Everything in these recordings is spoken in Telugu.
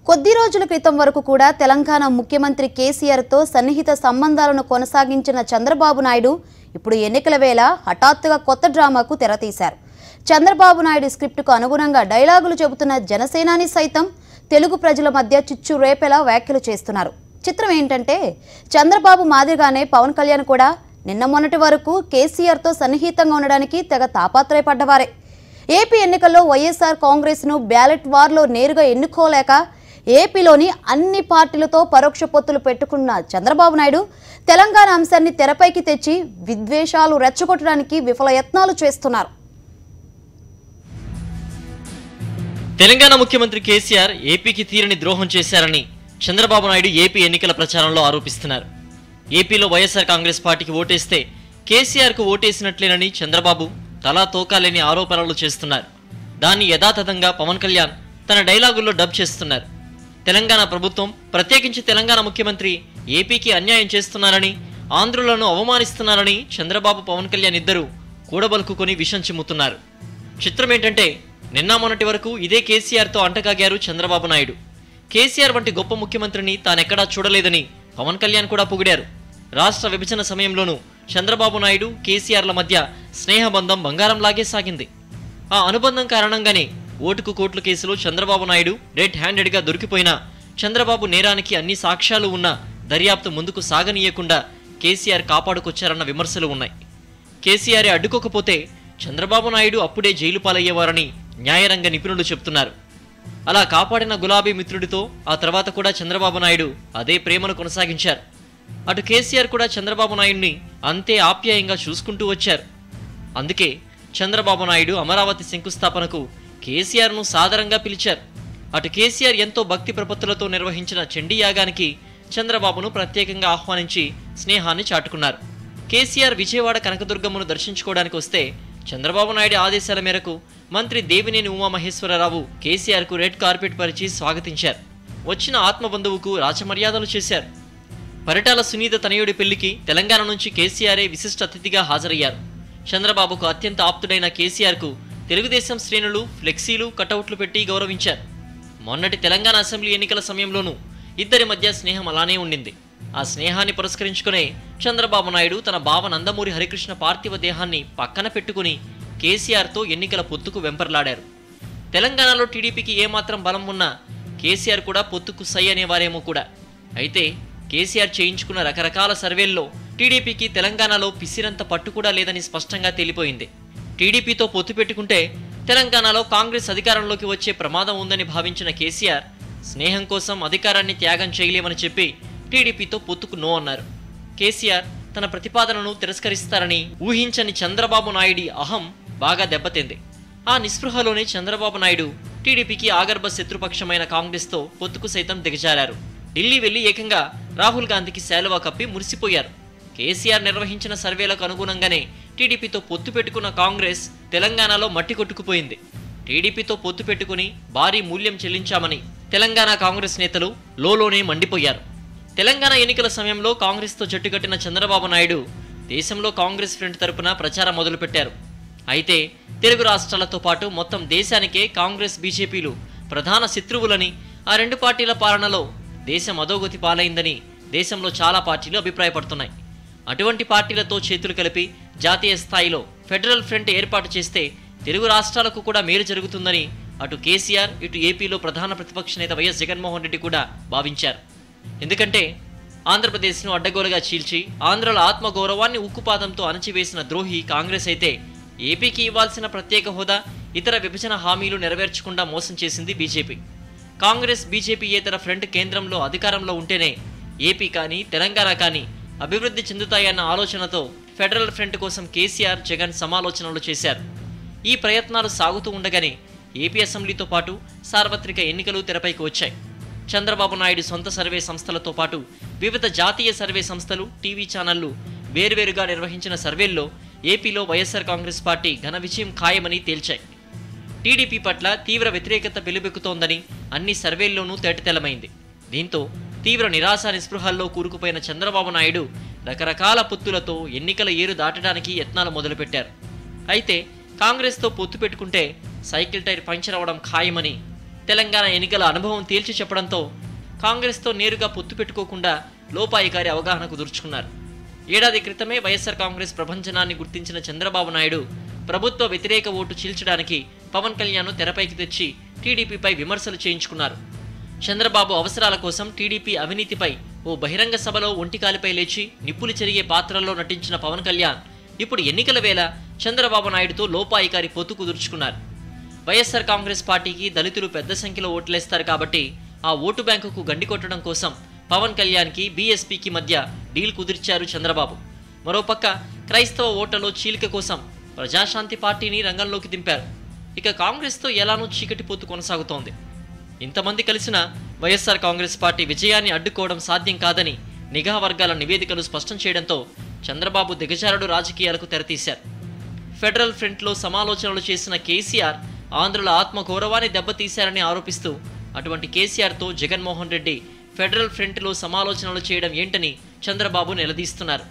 కొద్ది రోజుల క్రితం వరకు కూడా తెలంగాణ ముఖ్యమంత్రి కేసీఆర్తో సన్నిహిత సంబంధాలను కొనసాగించిన చంద్రబాబు నాయుడు ఇప్పుడు ఎన్నికల వేళ హఠాత్తుగా కొత్త డ్రామాకు తెరతీశారు. చంద్రబాబు నాయుడు స్క్రిప్టుకు అనుగుణంగా డైలాగులు చెబుతున్న జనసేనాని సైతం తెలుగు ప్రజల మధ్య చిచ్చు రేపేలా వ్యాఖ్యలు చేస్తున్నారు. చిత్రం ఏంటంటే చంద్రబాబు మాదిరిగానే పవన్ కళ్యాణ్ కూడా నిన్న మొన్నటి వరకు కేసీఆర్తో సన్నిహితంగా ఉండడానికి తెగ తాపత్రయపడ్డవారే. ఏపీ ఎన్నికల్లో వైఎస్ఆర్ కాంగ్రెస్ను బ్యాలెట్ వార్లో నేరుగా ఎన్నుకోలేక ఏపీలోని అన్ని పార్టీలతో పరోక్ష పొత్తులు పెట్టుకున్న చంద్రబాబు నాయుడు తెలంగాణ అంశాన్ని తెరపైకి తెచ్చి విద్వేషాలు రెచ్చగొట్టడానికి విఫల యత్నాలు చేస్తున్నారు. తెలంగాణ ముఖ్యమంత్రి కేసీఆర్ ఏపీకి తీరని ద్రోహం చేశారని చంద్రబాబు నాయుడు ఏపీ ఎన్నికల ప్రచారంలో ఆరోపిస్తున్నారు. ఏపీలో వైఎస్ఆర్ కాంగ్రెస్ పార్టీకి ఓటేస్తే కేసీఆర్కు ఓటేసినట్లేనని చంద్రబాబు తలా తోకాలేని ఆరోపణలు చేస్తున్నారు. దాన్ని యథాతథంగా పవన్ కళ్యాణ్ తన డైలాగుల్లో డబ్ చేస్తున్నారు. తెలంగాణ ప్రభుత్వం, ప్రత్యేకించి తెలంగాణ ముఖ్యమంత్రి ఏపీకి అన్యాయం చేస్తున్నారని, ఆంధ్రులను అవమానిస్తున్నారని చంద్రబాబు, పవన్ కళ్యాణ్ ఇద్దరు కూడబలుకుని విషం చిమ్ముతున్నారు. చిత్రం ఏంటంటే నిన్న మొన్నటి వరకు ఇదే కేసీఆర్తో అంటకాగారు చంద్రబాబు నాయుడు. కేసీఆర్ వంటి గొప్ప ముఖ్యమంత్రిని తానెక్కడా చూడలేదని పవన్ కళ్యాణ్ కూడా పొగిడారు. రాష్ట్ర విభజన సమయంలోనూ చంద్రబాబు నాయుడు, కేసీఆర్ల మధ్య స్నేహబంధం బంగారంలాగే సాగింది. ఆ అనుబంధం కారణంగానే ఓటుకు కోట్ల కేసులో చంద్రబాబు నాయుడు రెడ్ హ్యాండెడ్గా దొరికిపోయినా చంద్రబాబు నేరానికి అన్ని సాక్ష్యాలు ఉన్నా దర్యాప్తు ముందుకు సాగనీయకుండా కేసీఆర్ కాపాడుకొచ్చారన్న విమర్శలు ఉన్నాయి. కేసీఆర్ అడ్డుకోకపోతే చంద్రబాబు నాయుడు అప్పుడే జైలు పాలయ్యేవారని న్యాయరంగ నిపుణులు చెబుతున్నారు. అలా కాపాడిన గులాబీ మిత్రుడితో ఆ తర్వాత కూడా చంద్రబాబు నాయుడు అదే ప్రేమను కొనసాగించారు. అటు కేసీఆర్ కూడా చంద్రబాబు నాయుడిని అంతే ఆప్యాయంగా చూసుకుంటూ వచ్చారు. అందుకే చంద్రబాబు నాయుడు అమరావతి శంకుస్థాపనకు కేసీఆర్ను సాదరంగా పిలిచారు. అటు కేసీఆర్ ఎంతో భక్తి ప్రపత్తులతో నిర్వహించిన చండీ యాగానికి చంద్రబాబును ప్రత్యేకంగా ఆహ్వానించి స్నేహాన్ని చాటుకున్నారు. కేసీఆర్ విజయవాడ కనకదుర్గమ్మను దర్శించుకోవడానికి వస్తే చంద్రబాబు నాయుడు ఆదేశాల మేరకు మంత్రి దేవినేని ఉమామహేశ్వరరావు కేసీఆర్కు రెడ్ కార్పెట్ పరిచి స్వాగతించారు. వచ్చిన ఆత్మబంధువుకు రాచమర్యాదలు చేశారు. పరిటాల సునీత తనయుడి పెళ్లికి తెలంగాణ నుంచి కేసీఆరే విశిష్ట అతిథిగా హాజరయ్యారు. చంద్రబాబుకు అత్యంత ఆప్తుడైన కేసీఆర్కు తెలుగుదేశం శ్రేణులు ఫ్లెక్సీలు, కటౌట్లు పెట్టి గౌరవించారు. మొన్నటి తెలంగాణ అసెంబ్లీ ఎన్నికల సమయంలోనూ ఇద్దరి మధ్య స్నేహం అలానే ఉండింది. ఆ స్నేహాన్ని పురస్కరించుకునే చంద్రబాబు నాయుడు తన బావ నందమూరి హరికృష్ణ పార్థివ దేహాన్ని పక్కన పెట్టుకుని కేసీఆర్తో ఎన్నికల పొత్తుకు వెంపర్లాడారు. తెలంగాణలో టీడీపీకి ఏమాత్రం బలం ఉన్నా కేసీఆర్ కూడా పొత్తుకు సై అనేవారేమో కూడా. అయితే కేసీఆర్ చేయించుకున్న రకరకాల సర్వేల్లో టీడీపీకి తెలంగాణలో పిసిరంత పట్టు కూడా లేదని స్పష్టంగా తేలిపోయింది. టీడీపీతో పొత్తు పెట్టుకుంటే తెలంగాణలో కాంగ్రెస్ అధికారంలోకి వచ్చే ప్రమాదం ఉందని భావించిన కేసీఆర్ స్నేహం కోసం అధికారాన్ని త్యాగం చేయలేమని చెప్పి టీడీపీతో పొత్తుకు నో అన్నారు. కేసీఆర్ తన ప్రతిపాదనను తిరస్కరిస్తారని ఊహించని చంద్రబాబు నాయుడి అహం బాగా దెబ్బతింది. ఆ నిస్పృహలోనే చంద్రబాబు నాయుడు టీడీపీకి ఆగర్భ శత్రుపక్షమైన కాంగ్రెస్తో పొత్తుకు సైతం దిగజారారు. ఢిల్లీ వెళ్లి ఏకంగా రాహుల్ గాంధీకి శాలువా కప్పి మురిసిపోయారు. కేసీఆర్ నిర్వహించిన సర్వేలకు అనుగుణంగానే టీడీపీతో పొత్తు పెట్టుకున్న కాంగ్రెస్ తెలంగాణలో మట్టి కొట్టుకుపోయింది. టీడీపీతో పొత్తు పెట్టుకుని భారీ మూల్యం చెల్లించామని తెలంగాణ కాంగ్రెస్ నేతలు లోలోనే మండిపోయారు. తెలంగాణ ఎన్నికల సమయంలో కాంగ్రెస్తో జట్టుకట్టిన చంద్రబాబు నాయుడు దేశంలో కాంగ్రెస్ ఫ్రంట్ తరపున ప్రచారం మొదలుపెట్టారు. అయితే తెలుగు రాష్ట్రాలతో పాటు మొత్తం దేశానికే కాంగ్రెస్, బీజేపీలు ప్రధాన శత్రువులని, ఆ రెండు పార్టీల పాలనలో దేశం అధోగతి పాలైందని దేశంలో చాలా పార్టీలు అభిప్రాయపడుతున్నాయి. అటువంటి పార్టీలతో చేతులు కలిపి జాతీయ స్థాయిలో ఫెడరల్ ఫ్రంట్ ఏర్పాటు చేస్తే తెలుగు రాష్ట్రాలకు కూడా మేలు జరుగుతుందని అటు కేసీఆర్, ఇటు ఏపీలో ప్రధాన ప్రతిపక్ష నేత వైఎస్ జగన్మోహన్ రెడ్డి కూడా భావించారు. ఎందుకంటే ఆంధ్రప్రదేశ్ను అడ్డగోలుగా చీల్చి ఆంధ్రుల ఆత్మగౌరవాన్ని ఉక్కుపాదంతో అణచివేసిన ద్రోహి కాంగ్రెస్ అయితే ఏపీకి ఇవ్వాల్సిన ప్రత్యేక హోదా, ఇతర విభజన హామీలు నెరవేర్చకుండా మోసం చేసింది బీజేపీ. కాంగ్రెస్, బీజేపీయేతర ఫ్రంట్ కేంద్రంలో అధికారంలో ఉంటేనే ఏపీ కానీ తెలంగాణ కానీ అభివృద్ధి చెందుతాయన్న ఆలోచనతో ఫెడరల్ ఫ్రంట్ కోసం కేసీఆర్, జగన్ సమాలోచనలు చేశారు. ఈ ప్రయత్నాలు సాగుతూ ఉండగానే ఏపీ అసెంబ్లీతో పాటు సార్వత్రిక ఎన్నికలు తెరపైకి వచ్చాయి. చంద్రబాబు నాయుడు సొంత సర్వే సంస్థలతో పాటు వివిధ జాతీయ సర్వే సంస్థలు, టీవీ ఛానళ్లు వేర్వేరుగా నిర్వహించిన సర్వేల్లో ఏపీలో వైఎస్ఆర్ కాంగ్రెస్ పార్టీ ఘన విజయం ఖాయమని తేల్చాయి. టీడీపీ పట్ల తీవ్ర వ్యతిరేకత వెలువెక్కుతోందని అన్ని సర్వేల్లోనూ తేటతెల్లమైంది. దీంతో తీవ్ర నిరాశ నిస్పృహల్లో కూరుకుపోయిన చంద్రబాబు నాయుడు రకరకాల పొత్తులతో ఎన్నికల ఏరు దాటడానికి యత్నాలు మొదలుపెట్టారు. అయితే కాంగ్రెస్తో పొత్తు పెట్టుకుంటే సైకిల్ టైర్ పంక్చర్ అవ్వడం ఖాయమని తెలంగాణ ఎన్నికల అనుభవం తేల్చి చెప్పడంతో కాంగ్రెస్తో నేరుగా పొత్తు పెట్టుకోకుండా లోపాయికారి అవగాహన కుదుర్చుకున్నారు. ఏడాది క్రితమే వైఎస్ఆర్ కాంగ్రెస్ ప్రభంజనాన్ని గుర్తించిన చంద్రబాబు నాయుడు ప్రభుత్వ వ్యతిరేక ఓటు చీల్చడానికి పవన్ కళ్యాణ్ను తెరపైకి తెచ్చి టీడీపీపై విమర్శలు చేయించుకున్నారు. చంద్రబాబు అవసరాల కోసం టీడీపీ అవినీతిపై ఓ బహిరంగ సభలో ఒంటికాలిపై లేచి నిప్పులు చెరిగే పాత్రల్లో నటించిన పవన్ కళ్యాణ్ ఇప్పుడు ఎన్నికల వేళ చంద్రబాబు నాయుడుతో లోపాయికారి పొత్తు కుదుర్చుకున్నారు. వైఎస్ఆర్ కాంగ్రెస్ పార్టీకి దళితులు పెద్ద సంఖ్యలో ఓట్లేస్తారు కాబట్టి ఆ ఓటు బ్యాంకుకు గండి కొట్టడం కోసం పవన్ కళ్యాణ్కి బీఎస్పీకి మధ్య డీల్ కుదిర్చారు చంద్రబాబు. మరోపక్క క్రైస్తవ ఓట్లలో చీలిక కోసం ప్రజాశాంతి పార్టీని రంగంలోకి దింపారు. ఇక కాంగ్రెస్తో ఎలానో చీకటి పొత్తు కొనసాగుతోంది. ఇంతమంది కలిసినా వైఎస్ఆర్ కాంగ్రెస్ పార్టీ విజయాన్ని అడ్డుకోవడం సాధ్యం కాదని నిఘా వర్గాల నివేదికలు స్పష్టం చేయడంతో చంద్రబాబు దిగజారుడు రాజకీయాలకు తెరతీశారు. ఫెడరల్ ఫ్రంట్లో సమాలోచనలు చేసిన కేసీఆర్ ఆంధ్రుల ఆత్మగౌరవాన్ని దెబ్బతీశారని ఆరోపిస్తూ అటువంటి కేసీఆర్తో జగన్మోహన్ రెడ్డి ఫెడరల్ ఫ్రంట్లో సమాలోచనలు చేయడం ఏంటని చంద్రబాబు నిలదీస్తున్నారు.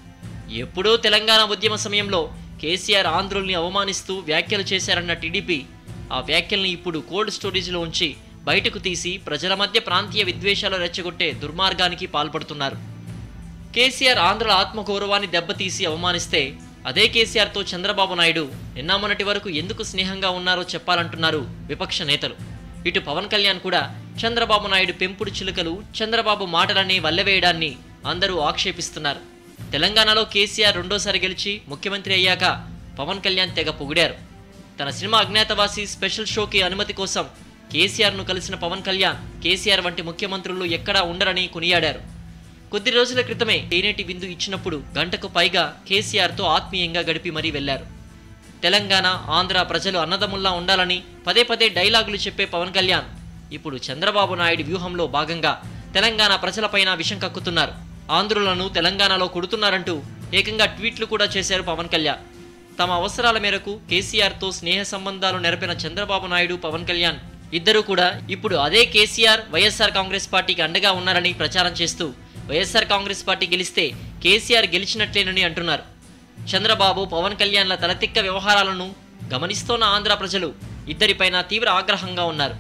ఎప్పుడో తెలంగాణ ఉద్యమ సమయంలో కేసీఆర్ ఆంధ్రుల్ని అవమానిస్తూ వ్యాఖ్యలు చేశారన్న టీడీపీ ఆ వ్యాఖ్యల్ని ఇప్పుడు కోల్డ్ స్టోరేజ్లో ఉంచి బయటకు తీసి ప్రజల మధ్య ప్రాంతీయ విద్వేషాలు రెచ్చగొట్టే దుర్మార్గానికి పాల్పడుతున్నారు. కేసీఆర్ ఆంధ్రుల ఆత్మగౌరవాన్ని దెబ్బతీసి అవమానిస్తే అదే కేసీఆర్తో చంద్రబాబు నాయుడు నిన్నమొన్నటి వరకు ఎందుకు స్నేహంగా ఉన్నారో చెప్పాలంటున్నారు విపక్ష నేతలు. ఇటు పవన్ కళ్యాణ్ కూడా చంద్రబాబు నాయుడు పెంపుడు చిలుకలు చంద్రబాబు మాటలని వల్లెవేయడాన్ని అందరూ ఆక్షేపిస్తున్నారు. తెలంగాణలో కేసీఆర్ రెండోసారి గెలిచి ముఖ్యమంత్రి అయ్యాక పవన్ కళ్యాణ్ తెగ పొగిడారు. తన సినిమా అజ్ఞాతవాసి స్పెషల్ షోకి అనుమతి కోసం కేసీఆర్ను కలిసిన పవన్ కళ్యాణ్ కేసీఆర్ వంటి ముఖ్యమంత్రులు ఎక్కడా ఉండరని కొనియాడారు. కొద్ది రోజుల క్రితమే తేనేటి విందు ఇచ్చినప్పుడు గంటకు పైగా కేసీఆర్తో ఆత్మీయంగా గడిపి మరీ వెళ్లారు. తెలంగాణ ఆంధ్ర ప్రజలు అన్నదమ్ముల్లా ఉండాలని పదే పదే డైలాగులు చెప్పే పవన్ కళ్యాణ్ ఇప్పుడు చంద్రబాబు నాయుడు వ్యూహంలో భాగంగా తెలంగాణ ప్రజలపైన విషం కక్కుతున్నారు. ఆంధ్రులను తెలంగాణలో కొడుతున్నారంటూ ఏకంగా ట్వీట్లు కూడా చేశారు పవన్ కళ్యాణ్. తమ అవసరాల మేరకు కేసీఆర్తో స్నేహ సంబంధాలు నెరపిన చంద్రబాబు నాయుడు పవన్ కళ్యాణ్ ఇద్దరూ కూడా ఇప్పుడు అదే కేసీఆర్ వైఎస్ఆర్ కాంగ్రెస్ పార్టీకి అండగా ఉన్నారని ప్రచారం చేస్తూ వైఎస్ఆర్ కాంగ్రెస్ పార్టీ గెలిస్తే కేసీఆర్ గెలిచినట్లేనని అంటున్నారు. చంద్రబాబు పవన్ కళ్యాణ్ల తలతిక్క వ్యవహారాలను గమనిస్తోన్న ఆంధ్ర ప్రజలు ఇద్దరిపైన తీవ్ర ఆగ్రహంగా ఉన్నారు.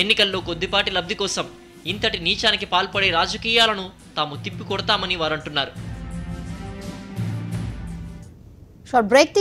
ఎన్నికల్లో కొద్దిపాటి లబ్ధి కోసం ఇంతటి నీచానికి పాల్పడే రాజకీయాలను తాము తిప్పికొడతామని వారంటున్నారు.